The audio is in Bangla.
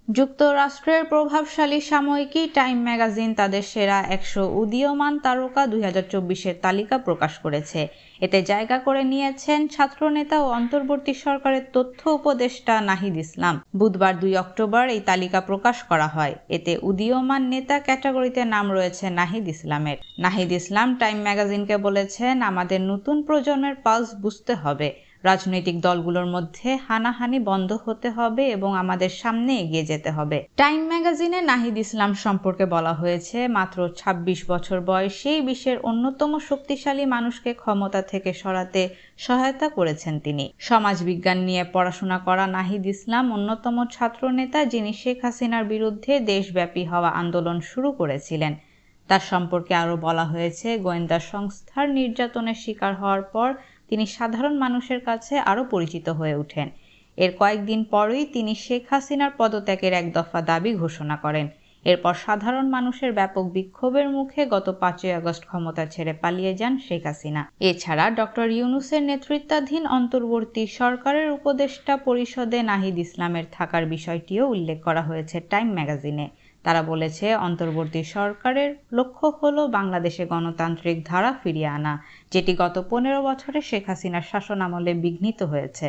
যুক্তরাষ্ট্রের প্রভাবশালী সাময়িকী টাইম ম্যাগাজিন তাদের সেরা 100 উদীয়মান তারকা 2024-এর তালিকা প্রকাশ করেছে। এতে জায়গা করে নিয়েছেন ছাত্রনেতা ও অন্তর্বর্তী সরকারের তথ্য উপদেষ্টা নাহিদ ইসলাম। বুধবার 2 অক্টোবর এই তালিকা প্রকাশ করা হয়। এতে উদীয়মান নেতা ক্যাটাগরিতে নাম রয়েছে নাহিদ ইসলামের। নাহিদ ইসলাম টাইম ম্যাগাজিনকে বলেছেন, আমাদের নতুন প্রজন্মের পালস বুঝতে হবে, রাজনৈতিক দলগুলোর মধ্যে হানাহানি বন্ধ হতে হবে এবং আমাদের সামনে এগিয়ে যেতে হবে। টাইম ম্যাগাজিনে নাহিদ ইসলাম সম্পর্কে বলা হয়েছে, মাত্র 26 বছর বয়সেই বিশ্বের অন্যতম শক্তিশালী মানুষকে ক্ষমতা থেকে সরাতে সহায়তা করেছেন তিনি। সমাজবিজ্ঞান নিয়ে পড়াশোনা করা নাহিদ ইসলাম অন্যতম ছাত্রনেতা, যিনি শেখ হাসিনার বিরুদ্ধে দেশব্যাপী হওয়া আন্দোলন শুরু করেছিলেন। তার সম্পর্কে আরও বলা হয়েছে, গোয়েন্দা সংস্থার নির্যাতনের শিকার হওয়ার পর তিনি সাধারণ মানুষের কাছে আরও পরিচিত হয়ে ওঠেন। এর কয়েকদিন পরই তিনি শেখ হাসিনার পদত্যাগের এক দফা দাবি ঘোষণা করেন। এরপর সাধারণ মানুষের ব্যাপক বিক্ষোভের মুখে গত 5ই আগস্ট ক্ষমতা ছেড়ে পালিয়ে যান শেখ হাসিনা। এছাড়া ডক্টর ইউনূসের নেতৃত্বাধীন অন্তর্বর্তী সরকারের উপদেষ্টা পরিষদে নাহিদ ইসলামের থাকার বিষয়টিও উল্লেখ করা হয়েছে টাইম ম্যাগাজিনে। তারা বলেছে, অন্তর্বর্তী সরকারের লক্ষ্য হলো বাংলাদেশে গণতান্ত্রিক ধারা ফিরিয়ে আনা, যেটি গত 15 বছরে শেখ হাসিনার শাসনামলে বিঘ্নিত হয়েছে।